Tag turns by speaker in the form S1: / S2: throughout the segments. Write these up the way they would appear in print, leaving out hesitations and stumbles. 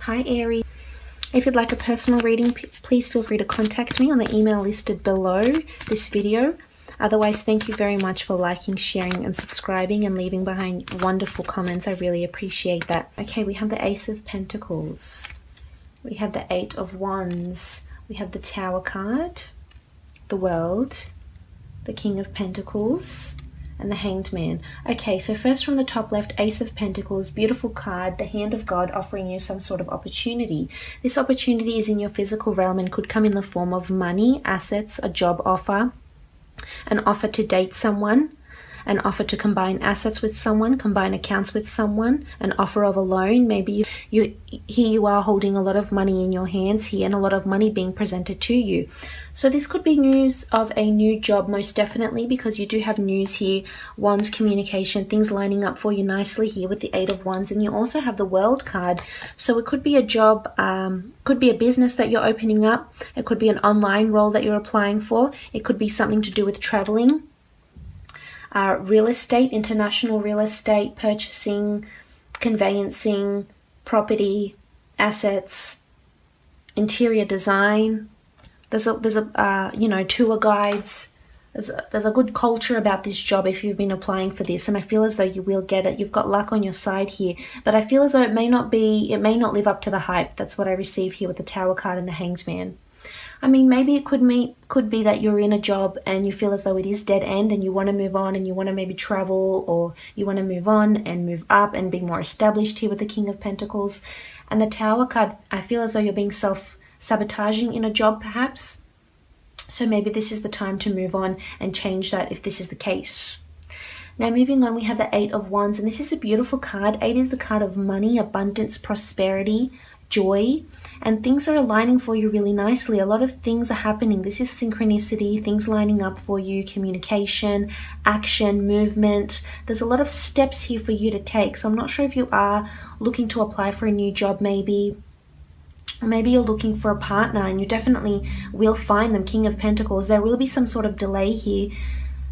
S1: Hi Aries. If you'd like a personal reading, please feel free to contact me on the email listed below this video. Otherwise, thank you very much for liking, sharing and subscribing and leaving behind wonderful comments. I really appreciate that. Okay, we have the Ace of Pentacles. We have the Eight of Wands. We have the Tower card, the World, the King of Pentacles, and the Hanged Man. Okay, so first from the top left, Ace of Pentacles, beautiful card, the hand of God offering you some sort of opportunity. This opportunity is in your physical realm and could come in the form of money, assets, a job offer, an offer to date someone, an offer to combine assets with someone, combine accounts with someone, an offer of a loan. Maybe here you are holding a lot of money in your hands here and a lot of money being presented to you. So this could be news of a new job, most definitely, because you do have news here, Wands, communication, things lining up for you nicely here with the Eight of Wands. And you also have the World card. So it could be a job, could be a business that you're opening up. It could be an online role that you're applying for. It could be something to do with traveling. Real estate, international real estate, purchasing, conveyancing, property, assets, interior design. There's a you know, tour guides. There's a good culture about this job if you've been applying for this, and I feel as though you will get it. You've got luck on your side here, but I feel as though it may not live up to the hype. That's what I receive here with the Tower card and the Hanged Man. I mean, maybe it could be that you're in a job and you feel as though it is dead end and you want to move on and you want to maybe travel, or you want to move on and move up and be more established here with the King of Pentacles. And the Tower card, I feel as though you're being self-sabotaging in a job perhaps. So maybe this is the time to move on and change that if this is the case. Now moving on, we have the Eight of Wands, and this is a beautiful card. Eight is the card of money, abundance, prosperity, joy, and things are aligning for you really nicely. A lot of things are happening. This is synchronicity, things lining up for you, communication, action, movement. There's a lot of steps here for you to take. So I'm not sure if you are looking to apply for a new job maybe. Maybe you're looking for a partner and you definitely will find them, King of Pentacles. There will be some sort of delay here,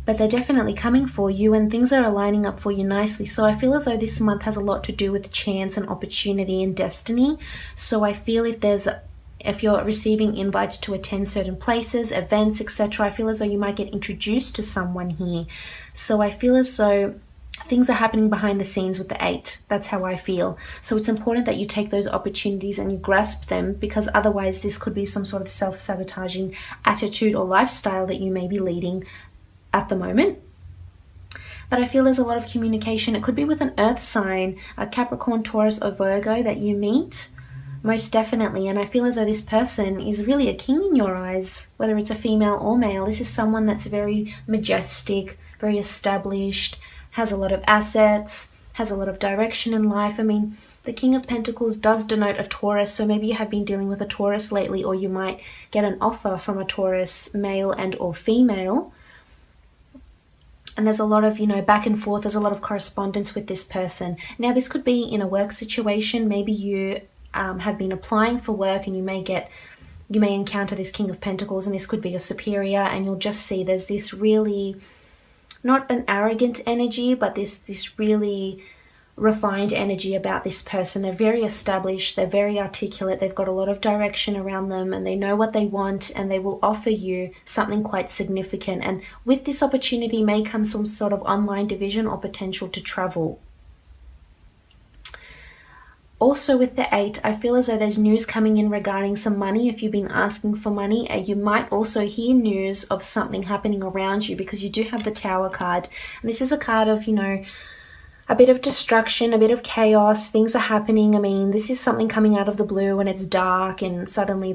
S1: but they're definitely coming for you and things are aligning up for you nicely. So I feel as though this month has a lot to do with chance and opportunity and destiny. So I feel if you're receiving invites to attend certain places, events, etc., I feel as though you might get introduced to someone here. So I feel as though things are happening behind the scenes with the Eight. That's how I feel. So it's important that you take those opportunities and you grasp them, because otherwise this could be some sort of self-sabotaging attitude or lifestyle that you may be leading at the moment. But I feel there's a lot of communication. It could be with an earth sign, a Capricorn, Taurus or Virgo that you meet, most definitely. And I feel as though this person is really a king in your eyes, whether it's a female or male. This is someone that's very majestic, very established, has a lot of assets, has a lot of direction in life. I mean, the King of Pentacles does denote a Taurus, so maybe you have been dealing with a Taurus lately, or you might get an offer from a Taurus, male and or female. And there's a lot of, you know, back and forth. There's a lot of correspondence with this person. Now, this could be in a work situation. Maybe you have been applying for work and you may encounter this King of Pentacles, and this could be your superior, and you'll just see there's this really, not an arrogant energy, but this really refined energy about this person. They're very established, they're very articulate, they've got a lot of direction around them, and they know what they want, and they will offer you something quite significant. And with this opportunity may come some sort of online division or potential to travel. Also with the Eight, I feel as though there's news coming in regarding some money. If you've been asking for money, you might also hear news of something happening around you, because you do have the Tower card. And this is a card of, you know, a bit of destruction, a bit of chaos. Things are happening. I mean, this is something coming out of the blue and it's dark, and suddenly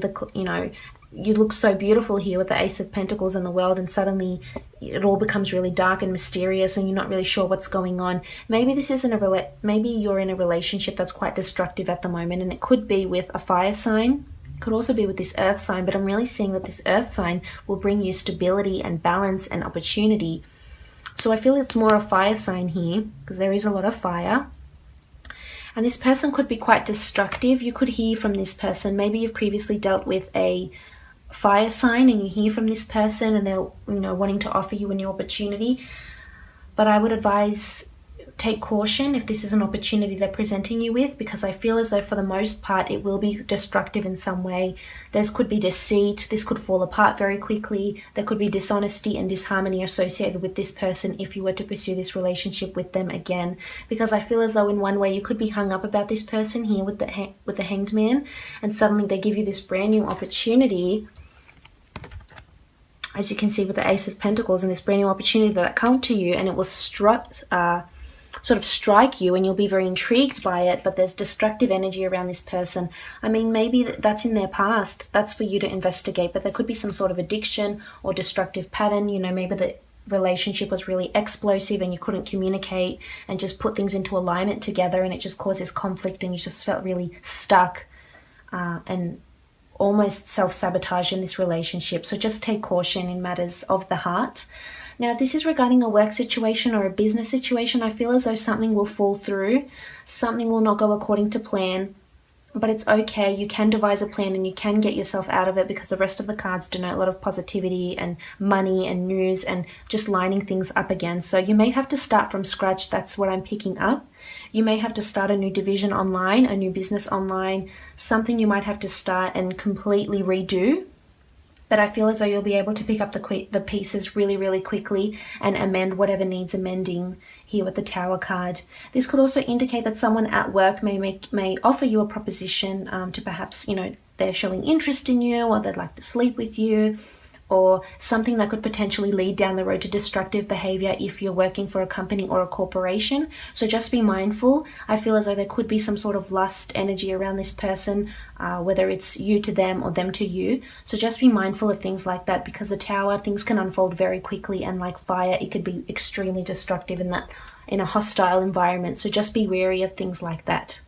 S1: you look so beautiful here with the Ace of Pentacles and the World, and suddenly it all becomes really dark and mysterious and you're not really sure what's going on. Maybe this isn't maybe you're in a relationship that's quite destructive at the moment, and it could be with a fire sign. It could also be with this earth sign, but I'm really seeing that this earth sign will bring you stability and balance and opportunity. So I feel it's more a fire sign here, because there is a lot of fire. And this person could be quite destructive. You could hear from this person. Maybe you've previously dealt with a fire sign and you hear from this person and they're, you know, wanting to offer you a new opportunity. But I would advise take caution if this is an opportunity they're presenting you with, because I feel as though for the most part it will be destructive in some way. There could be deceit, this could fall apart very quickly, there could be dishonesty and disharmony associated with this person if you were to pursue this relationship with them again, because I feel as though in one way you could be hung up about this person here with the Hanged Man, and suddenly they give you this brand new opportunity, as you can see with the Ace of Pentacles, and this brand new opportunity that come to you, and it will sort of strike you and you'll be very intrigued by it, but there's destructive energy around this person. I mean, maybe that's in their past. That's for you to investigate, but there could be some sort of addiction or destructive pattern. You know, maybe the relationship was really explosive and you couldn't communicate and just put things into alignment together, and it just causes conflict and you just felt really stuck and almost self-sabotage in this relationship. So just take caution in matters of the heart. Now, if this is regarding a work situation or a business situation, I feel as though something will fall through. Something will not go according to plan, but it's okay. You can devise a plan and you can get yourself out of it, because the rest of the cards denote a lot of positivity and money and news and just lining things up again. So you may have to start from scratch. That's what I'm picking up. You may have to start a new division online, a new business online, something you might have to start and completely redo. But I feel as though you'll be able to pick up the pieces really, really quickly and amend whatever needs amending here with the Tower card. This could also indicate that someone at work may offer you a proposition to perhaps, you know, they're showing interest in you, or they'd like to sleep with you, or something that could potentially lead down the road to destructive behavior if you're working for a company or a corporation. So just be mindful. I feel as though there could be some sort of lust energy around this person, whether it's you to them or them to you. So just be mindful of things like that, because the Tower, things can unfold very quickly, and like fire, it could be extremely destructive in a hostile environment. So just be wary of things like that.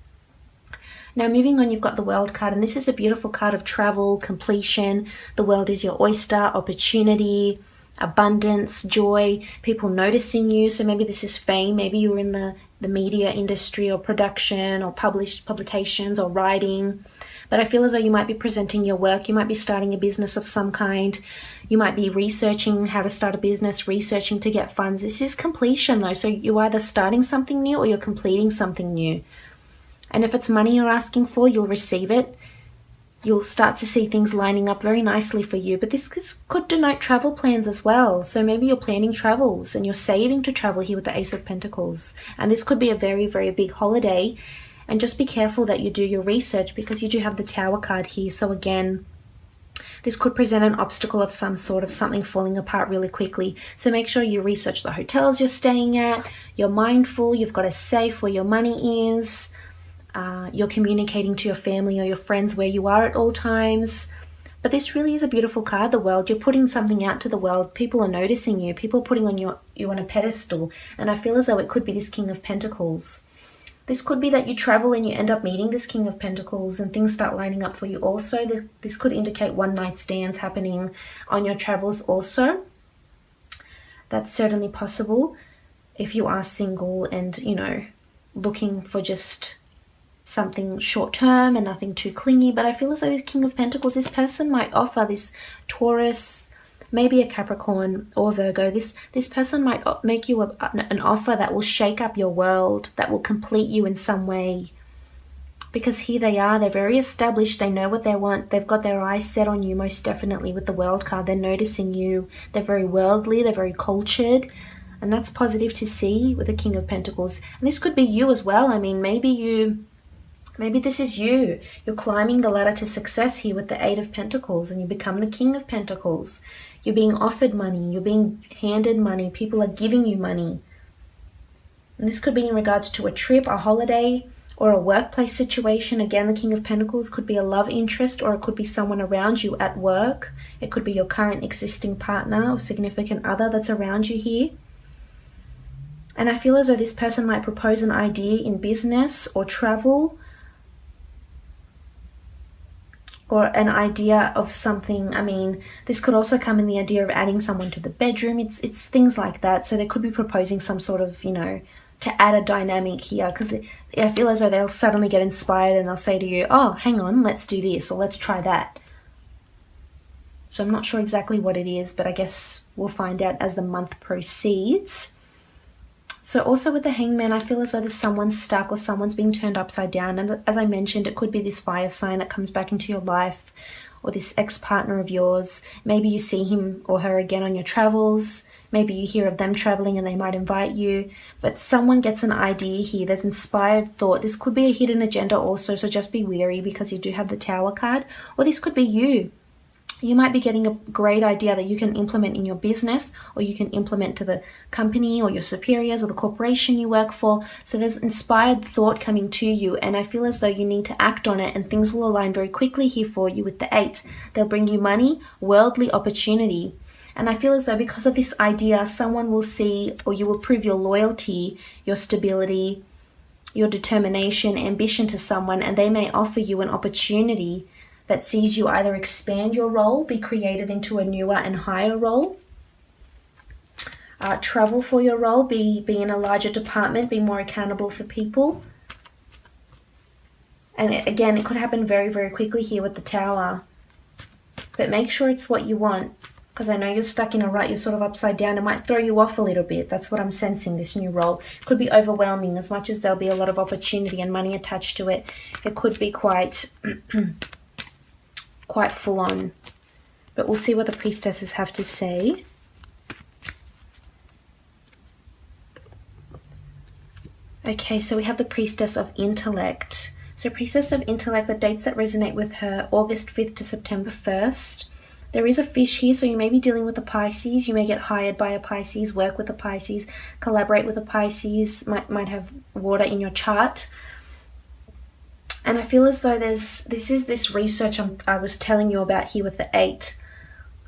S1: Now, moving on, you've got the World card, and this is a beautiful card of travel, completion. The world is your oyster, opportunity, abundance, joy, people noticing you. So maybe this is fame. Maybe you were in the media industry or production or publications or writing. But I feel as though you might be presenting your work. You might be starting a business of some kind. You might be researching how to start a business, researching to get funds. This is completion though. So you're either starting something new or you're completing something new. And if it's money you're asking for, you'll receive it. You'll start to see things lining up very nicely for you. But this could denote travel plans as well. So maybe you're planning travels and you're saving to travel here with the Ace of Pentacles. And this could be a very, very big holiday. And just be careful that you do your research, because you do have the Tower card here. So again, this could present an obstacle of some sort, of something falling apart really quickly. So make sure you research the hotels you're staying at. You're mindful. You've got a safe where your money is. You're communicating to your family or your friends where you are at all times. But this really is a beautiful card, the world. You're putting something out to the world. People are noticing you. People are putting you on a pedestal. And I feel as though it could be this King of Pentacles. This could be that you travel and you end up meeting this King of Pentacles and things start lining up for you also. This could indicate one-night stands happening on your travels also. That's certainly possible if you are single and, you know, looking for just something short-term and nothing too clingy. But I feel as though this King of Pentacles, this person might offer this Taurus, maybe a Capricorn or Virgo. This person might make you an offer that will shake up your world, that will complete you in some way. Because here they are, they're very established, they know what they want, they've got their eyes set on you most definitely with the World card. They're noticing you, they're very worldly, they're very cultured. And that's positive to see with the King of Pentacles. And this could be you as well. I mean, maybe this is you. You're climbing the ladder to success here with the Eight of Pentacles, and you become the King of Pentacles. You're being offered money. You're being handed money. People are giving you money. And this could be in regards to a trip, a holiday, or a workplace situation. Again, the King of Pentacles could be a love interest, or it could be someone around you at work. It could be your current existing partner or significant other that's around you here. And I feel as though this person might propose an idea in business or travel, or an idea of something. I mean, this could also come in the idea of adding someone to the bedroom. It's things like that. So they could be proposing some sort of, you know, to add a dynamic here, because I feel as though they'll suddenly get inspired and they'll say to you, oh, hang on, let's do this, or let's try that. So I'm not sure exactly what it is, but I guess we'll find out as the month proceeds. So also with the Hangman, I feel as though there's someone stuck or someone's being turned upside down. And as I mentioned, it could be this fire sign that comes back into your life, or this ex-partner of yours. Maybe you see him or her again on your travels. Maybe you hear of them traveling and they might invite you. But someone gets an idea here. There's inspired thought. This could be a hidden agenda also, so just be wary because you do have the Tower card. Or this could be you. You might be getting a great idea that you can implement in your business, or you can implement to the company or your superiors or the corporation you work for. So there's inspired thought coming to you, and I feel as though you need to act on it, and things will align very quickly here for you with the 8. They'll bring you money, worldly opportunity. And I feel as though because of this idea, someone will see, or you will prove your loyalty, your stability, your determination, ambition to someone, and they may offer you an opportunity that sees you either expand your role, be created into a newer and higher role, travel for your role, be in a larger department, be more accountable for people. And again, it could happen very, very quickly here with the Tower. But make sure it's what you want, because I know you're stuck in a rut, you're sort of upside down. It might throw you off a little bit. That's what I'm sensing, this new role. It could be overwhelming. As much as there'll be a lot of opportunity and money attached to it, it could be quite quite full on. But we'll see what the priestesses have to say. Okay, so we have the Priestess of Intellect. So Priestess of Intellect, the dates that resonate with her, August 5th to September 1st. There is a fish here, so you may be dealing with a Pisces. You may get hired by a Pisces, work with a Pisces, collaborate with a Pisces, might have water in your chart. And I feel as though this is this research I was telling you about here with the 8.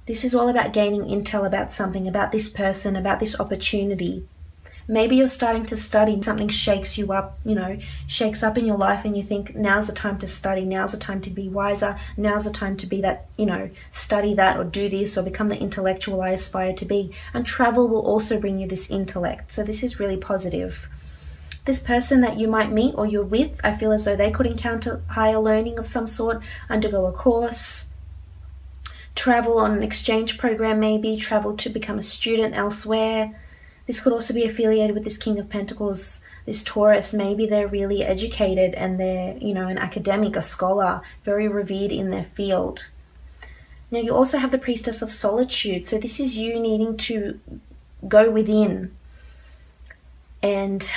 S1: This is all about gaining intel about something, about this person, about this opportunity. Maybe you're starting to study, something shakes you up, shakes up in your life, and you think, now's the time to study, now's the time to be wiser, now's the time to be that, study that or do this or become the intellectual I aspire to be. And travel will also bring you this intellect. So this is really positive. This person that you might meet or you're with, I feel as though they could encounter higher learning of some sort, undergo a course, travel on an exchange program maybe, travel to become a student elsewhere. This could also be affiliated with this King of Pentacles, this Taurus. Maybe they're really educated and they're, an academic, a scholar, very revered in their field. Now you also have the Priestess of Solitude. So this is you needing to go within and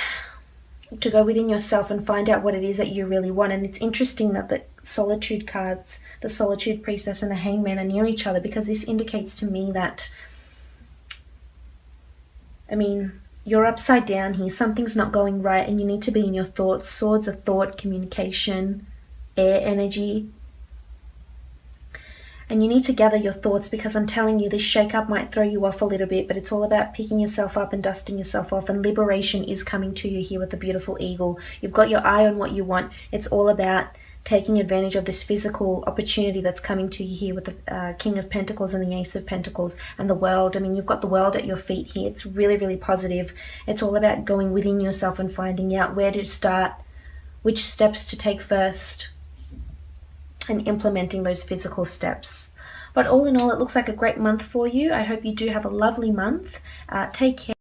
S1: to go within yourself and find out what it is that you really want. And it's interesting that the Solitude cards, the Solitude Priestess and the Hangman, are near each other, because this indicates to me that, you're upside down here. Something's not going right and you need to be in your thoughts. Swords are thought, communication, air energy. And you need to gather your thoughts, because I'm telling you, this shake-up might throw you off a little bit, but it's all about picking yourself up and dusting yourself off, and liberation is coming to you here with the beautiful eagle. You've got your eye on what you want. It's all about taking advantage of this physical opportunity that's coming to you here with the King of Pentacles and the Ace of Pentacles and the world. You've got the world at your feet here. It's really, really positive. It's all about going within yourself and finding out where to start, which steps to take first, and implementing those physical steps. But all in all, it looks like a great month for you. I hope you do have a lovely month. Take care.